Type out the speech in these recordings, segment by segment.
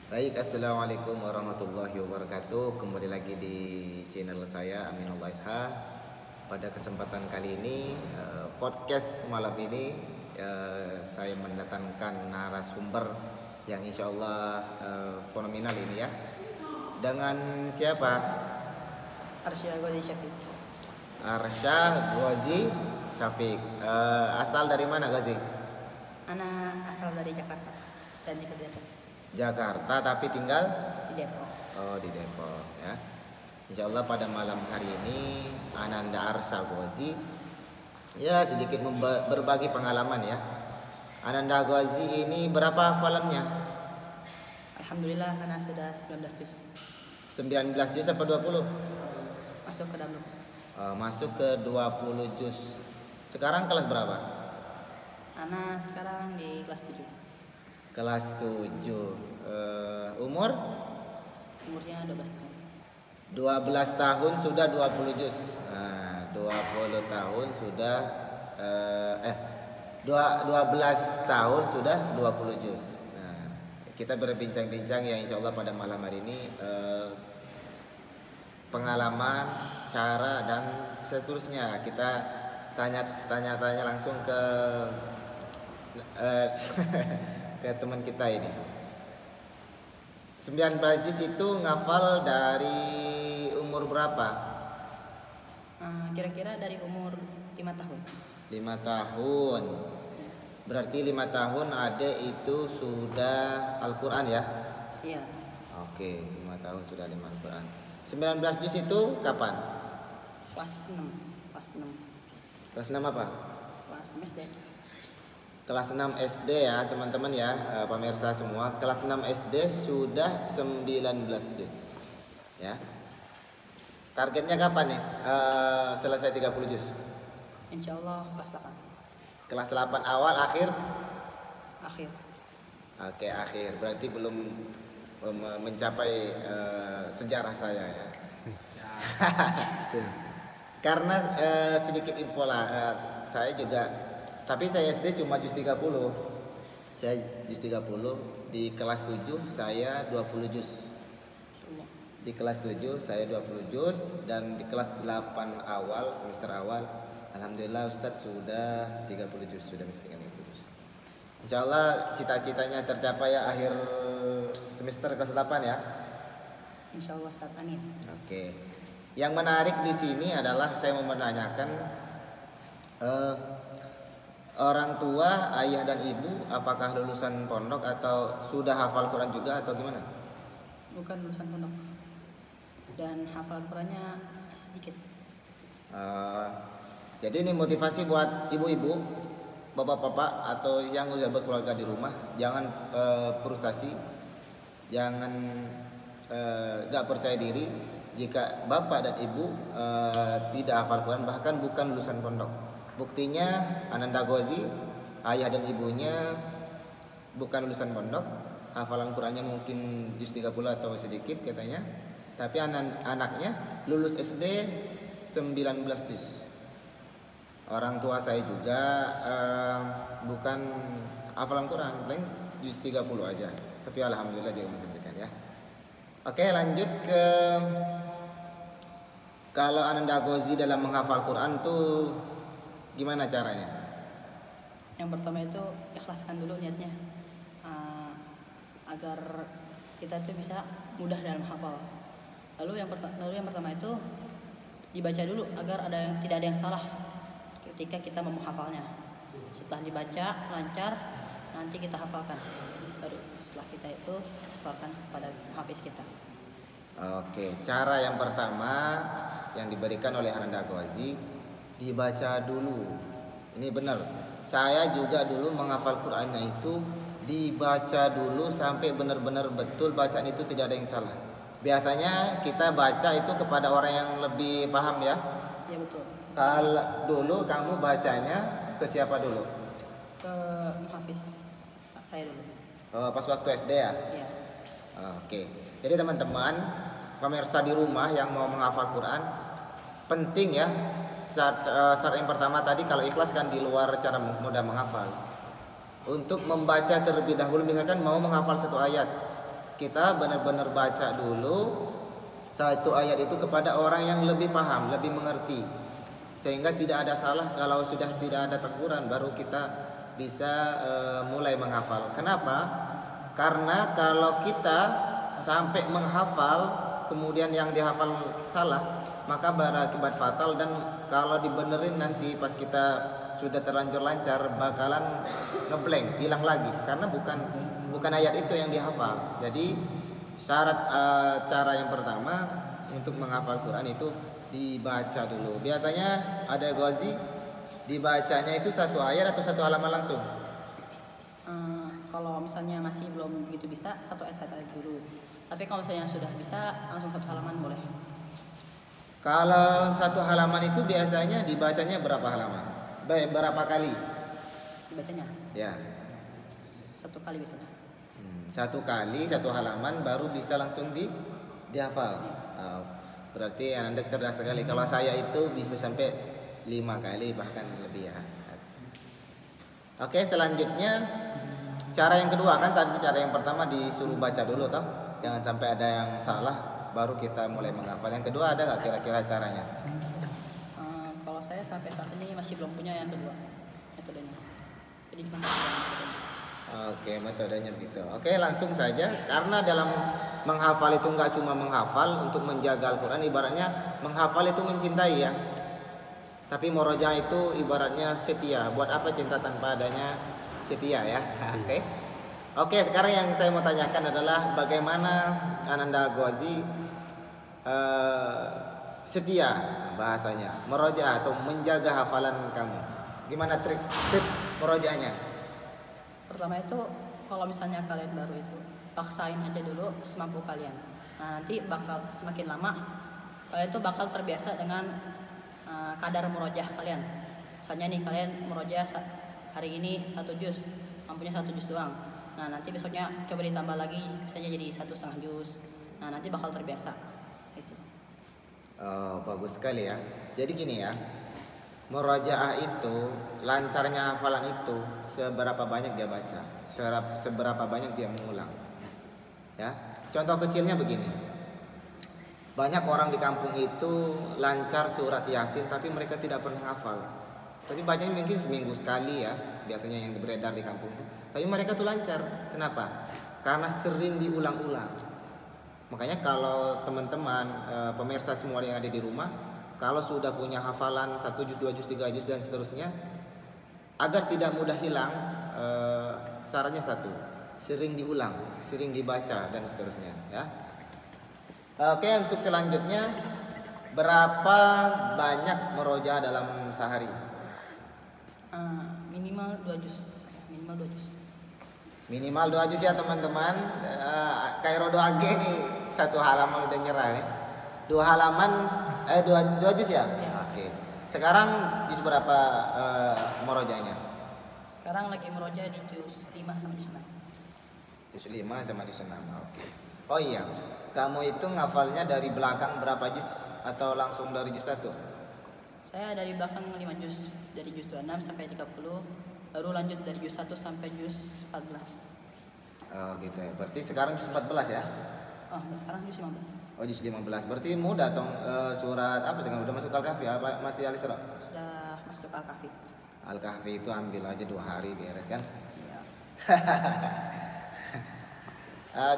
Baik, assalamualaikum warahmatullahi wabarakatuh. Kembali lagi di channel saya Aminullah Isha. Pada kesempatan kali ini, podcast malam ini, saya mendatangkan narasumber yang insya Allah fenomenal ini ya. Dengan siapa? Arsya Ghazi Syafiq. Arsya Ghazi Syafiq. Asal dari mana Ghazi? Anak asal dari Jakarta dan di Depok. Jakarta tapi tinggal Di Depok. di Depok ya. Insya Allah pada malam hari ini Ananda Arsya Ghazi ya sedikit berbagi pengalaman ya. Ananda Ghazi ini berapa hafalannya? Alhamdulillah anak sudah 19 juz. 19 juz apa 20? Masuk ke dalam. Masuk ke 20 juz. Sekarang kelas berapa? Anak sekarang di kelas 7. Kelas 7. Umur? Umurnya 12 tahun. 12 tahun sudah 20 juz. 20 tahun sudah 12 tahun sudah 20 juz. Nah, kita berbincang-bincang ya insya Allah pada malam hari ini pengalaman, cara dan seterusnya. Kita tanya langsung ke ke teman kita ini. 19 juz itu ngafal dari umur berapa? Kira-kira dari umur 5 tahun. 5 tahun. Berarti 5 tahun adek itu sudah Al-Quran ya? Iya. Oke, 5 tahun sudah 5 Al-Quran. 19 juz itu kapan? Kelas 6. Kelas 6. Kelas 6 apa? Kelas 6 SD. Kelas 6 SD ya teman-teman ya, pemirsa semua. Kelas 6 SD sudah 19 juz ya. Targetnya kapan nih selesai 30 juz? Insya Allah kelas 8. Kelas 8 awal akhir? Akhir. Oke, akhir. Berarti belum mencapai sejarah saya ya. Karena sedikit info lah, saya juga, tapi saya SD cuma juz 30. Saya juz 30, di kelas 7 saya 20 juz. Di kelas 7 saya 20 juz dan di kelas 8 awal, semester awal, alhamdulillah Ustadz sudah 30 juz, sudah mengerjakan 30 juz. Insyaallah cita-citanya tercapai ya akhir semester kelas 8 ya. Insya Allah Ustaz, amin. Oke. Yang menarik di sini adalah saya mau menanyakan orang tua, ayah dan ibu apakah lulusan pondok atau sudah hafal Quran juga atau gimana? Bukan lulusan pondok. Dan hafalan Qurannya sedikit. Jadi ini motivasi buat ibu-ibu, bapak-bapak atau yang sudah berkeluarga di rumah, jangan frustasi, jangan gak percaya diri jika bapak dan ibu tidak hafal Quran, bahkan bukan lulusan pondok. Buktinya Ananda Ghazi, ayah dan ibunya bukan lulusan pondok, hafalan Qurannya mungkin juz 30 atau sedikit katanya, tapi anaknya lulus SD 19 juz. Orang tua saya juga bukan hafalan Quran, paling juz 30 aja, tapi alhamdulillah dia menyampaikan ya. Oke, lanjut ke kalau Ananda Ghazi dalam menghafal Quran tuh gimana caranya? Yang pertama itu ikhlaskan dulu niatnya, agar kita tuh bisa mudah dalam hafal. Lalu yang pertama itu dibaca dulu agar tidak ada yang salah ketika kita mau menghafalnya. Setelah dibaca lancar, nanti kita hafalkan. Baru setelah kita itu setorkan pada hafiz kita. Oke, cara yang pertama yang diberikan oleh Ananda Ghazi, dibaca dulu. Ini benar. Saya juga dulu menghafal Qur'annya itu dibaca dulu sampai benar-benar betul bacaan itu tidak ada yang salah. Biasanya kita baca itu kepada orang yang lebih paham ya. Iya betul. Kalau dulu kamu bacanya ke siapa dulu? Ke hafiz saya dulu. Pas waktu SD ya? Iya. Oke. Jadi teman-teman, pemirsa di rumah yang mau menghafal Quran, penting ya. Syarat yang pertama tadi kalau ikhlas kan di luar cara mudah menghafal. Untuk membaca terlebih dahulu, misalkan mau menghafal satu ayat, kita benar-benar baca dulu satu ayat itu kepada orang yang lebih paham, lebih mengerti, sehingga tidak ada salah. Kalau sudah tidak ada teguran baru kita bisa mulai menghafal. Kenapa? Karena kalau kita sampai menghafal kemudian yang dihafal salah, maka berakibat fatal. Dan kalau dibenerin nanti pas kita sudah terlanjur lancar bakalan ngeblank, hilang lagi, karena bukan ayat itu yang dihafal. Jadi syarat cara yang pertama untuk menghafal Quran itu dibaca dulu. Biasanya ada Ghazi dibacanya itu satu ayat atau satu halaman langsung. Kalau misalnya masih belum begitu bisa, satu ayat dulu. Tapi kalau misalnya sudah bisa, langsung satu halaman boleh. Kalau satu halaman itu biasanya dibacanya berapa halaman? Berapa kali? Dibacanya? Ya. Satu kali biasanya. Satu kali, satu halaman baru bisa langsung dihafal. Berarti Anda cerdas sekali. Kalau saya itu bisa sampai 5 kali bahkan lebih ya. Oke, selanjutnya cara yang kedua, kan tadi cara yang pertama disuruh baca dulu toh. Jangan sampai ada yang salah baru kita mulai menghafal. Yang kedua ada nggak kira-kira caranya? Kalau saya sampai saat ini masih belum punya yang kedua metodenya. Jadi gimana? Oke, metodenya begitu. Oke, langsung saja. Karena dalam menghafal itu nggak cuma menghafal untuk menjaga Al-Quran, ibaratnya menghafal itu mencintai ya. Tapi murojaah itu ibaratnya setia. Buat apa cinta tanpa adanya setia ya? Oke, sekarang yang saya mau tanyakan adalah bagaimana Ananda Ghazi setia bahasanya, murojaah atau menjaga hafalan kamu. Gimana trik murojaahnya? Pertama itu kalau misalnya kalian baru itu paksain aja dulu semampu kalian. Nah, nanti bakal semakin lama kalian tuh bakal terbiasa dengan kadar murojaah kalian. Misalnya nih kalian murojaah hari ini 1 juz, mampunya 1 juz doang. Nah, nanti besoknya coba ditambah lagi, misalnya jadi 1,5 juz. Nah, nanti bakal terbiasa. Itu. Oh, bagus sekali ya. Jadi gini ya, murojaah itu, lancarnya hafalan itu seberapa banyak dia baca, seberapa banyak dia mengulang. Ya, contoh kecilnya begini. Banyak orang di kampung itu lancar surat Yasin tapi mereka tidak pernah hafal. Tapi bacanya mungkin seminggu sekali ya, biasanya yang beredar di kampung. Tapi mereka tuh lancar. Kenapa? Karena sering diulang-ulang. Makanya kalau teman-teman pemirsa semua yang ada di rumah, kalau sudah punya hafalan 1 juz, 2 juz, 3 juz dan seterusnya, agar tidak mudah hilang, sarannya satu, sering diulang, sering dibaca dan seterusnya ya. Oke, untuk selanjutnya, berapa banyak murojaah dalam sehari? Minimal 2 juz. Minimal 2 juz ya teman-teman. Kairo doa nih 1 halaman udah nyerah ya. 2 halaman 2 juz ya? Oke. Sekarang juz berapa murojaahnya? Sekarang lagi murojaah di juz 5 sama juz 6. Juz 5 sama juz 6. Oke. Oh iya, kamu itu ngafalnya dari belakang berapa juz atau langsung dari juz 1? Saya dari belakang 5 juz, dari juz 26 sampai 30, baru lanjut dari juz 1 sampai juz 14. Oh gitu ya. Berarti sekarang juz 14 ya? Oh, sekarang juz 15. Oh, juz 15. Berarti mudah toh surat apa sekarang udah masuk Al-Kahfi apa masih Al-Isra? Sudah masuk Al-Kahfi. Al-Kahfi itu ambil aja 2 hari beres kan? Iya.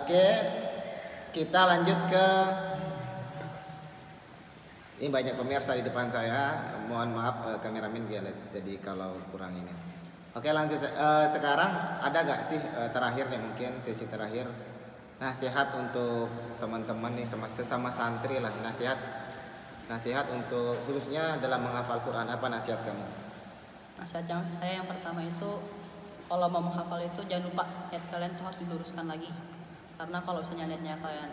Oke. Kita lanjut ke ini, banyak pemirsa di depan saya. Mohon maaf kameramen jadi kalau kurang ini. Oke, lanjut. Sekarang ada gak sih terakhir nih, mungkin sesi terakhir, nasihat untuk teman-teman nih sesama santri lah, nasihat untuk khususnya dalam menghafal Quran. Apa nasihat kamu? Nasihat saya yang pertama itu, kalau mau menghafal itu jangan lupa niat kalian tuh harus diluruskan lagi. Karena kalau misalnya niatnya kalian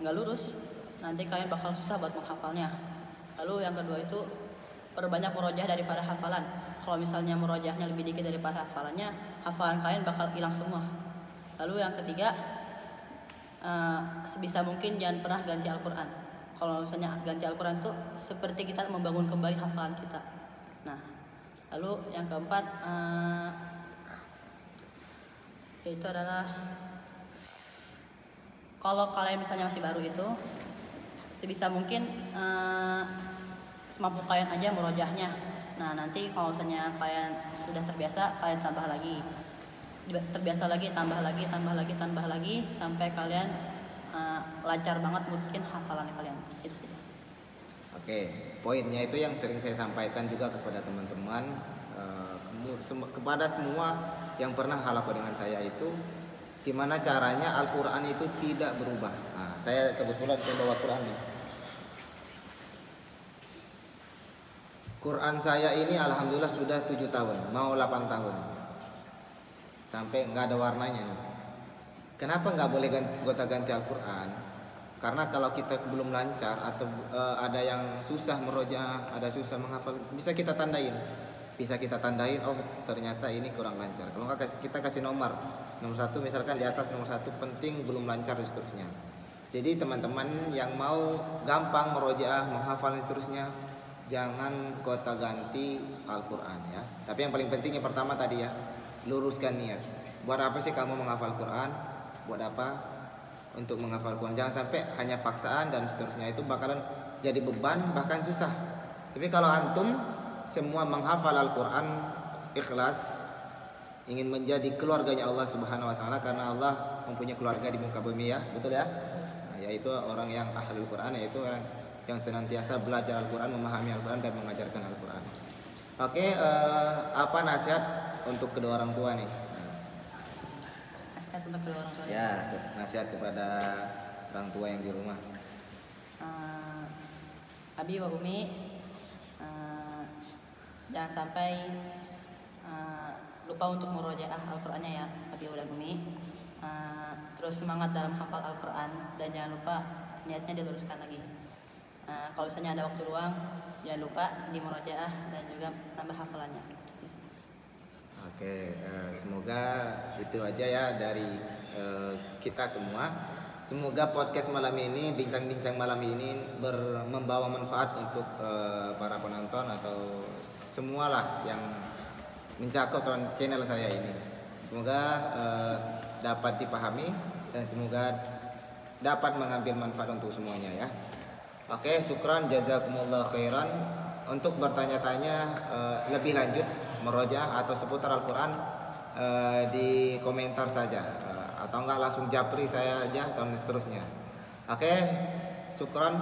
nggak lurus, nanti kalian bakal susah buat menghafalnya. Lalu yang kedua itu, perbanyak murojaah daripada hafalan. Kalau misalnya murojaahnya lebih dikit daripada hafalannya, hafalan kalian bakal hilang semua. Lalu yang ketiga, sebisa mungkin jangan pernah ganti Al-Quran. Kalau misalnya ganti Al-Quran itu seperti kita membangun kembali hafalan kita. Nah, lalu yang keempat, yaitu adalah Kalau kalian misalnya masih baru itu, sebisa mungkin semampu kalian aja merojahnya. Nah nanti kalau misalnya kalian sudah terbiasa, kalian tambah lagi, terbiasa lagi, tambah lagi, tambah lagi sampai kalian lancar banget mungkin hafalannya kalian. Itu sih. Oke, poinnya itu yang sering saya sampaikan juga kepada teman-teman, kepada semua yang pernah halaku dengan saya itu, gimana caranya Al-Quran itu tidak berubah. Nah, saya kebetulan saya bawa Quran nih. Quran saya ini alhamdulillah sudah 7 tahun, mau 8 tahun. Sampai nggak ada warnanya nih. Kenapa nggak boleh gonta-ganti Al-Quran? Karena kalau kita belum lancar atau ada yang susah merojaah, ada susah menghafal, bisa kita tandain. Oh ternyata ini kurang lancar. Kalau nggak kita kasih nomor 1 misalkan di atas, nomor 1 penting belum lancar dan seterusnya. Jadi teman-teman yang mau gampang merojaah, menghafal dan seterusnya, jangan gonta-ganti Al-Quran ya. Tapi yang paling penting yang pertama tadi ya, luruskan niat. Buat apa sih kamu menghafal Quran? Buat apa? Untuk menghafal Quran. Jangan sampai hanya paksaan dan seterusnya, itu bakalan jadi beban bahkan susah. Tapi kalau antum semua menghafal Al-Quran ikhlas, ingin menjadi keluarganya Allah Subhanahu wa taala, karena Allah mempunyai keluarga di muka bumi ya, betul ya? Nah, yaitu orang yang ahlul Quran, yaitu orang yang senantiasa belajar Al-Quran, memahami Al-Quran dan mengajarkan Al-Quran. Oke, apa nasihat untuk kedua orang tua nih? Nasihat untuk kedua orang tua. Ya, nasihat kepada orang tua yang di rumah. Abi wa Umi, jangan sampai lupa untuk murojaah Al-Qurannya ya, Abi wa Umi. Terus semangat dalam hafal Al-Quran dan jangan lupa niatnya diluruskan lagi. Kalau misalnya ada waktu luang, jangan lupa di murojaah dan juga tambah hafalannya. Oke, semoga itu aja ya dari kita semua. Semoga podcast malam ini, bincang-bincang malam ini membawa manfaat untuk para penonton atau semualah yang mencakup channel saya ini. Semoga dapat dipahami dan semoga dapat mengambil manfaat untuk semuanya ya. Oke, syukran, jazakumullah khairan. Untuk bertanya-tanya lebih lanjut merojaah atau seputar Al-Quran, di komentar saja, atau enggak langsung japri saya aja dan seterusnya. Oke, syukran.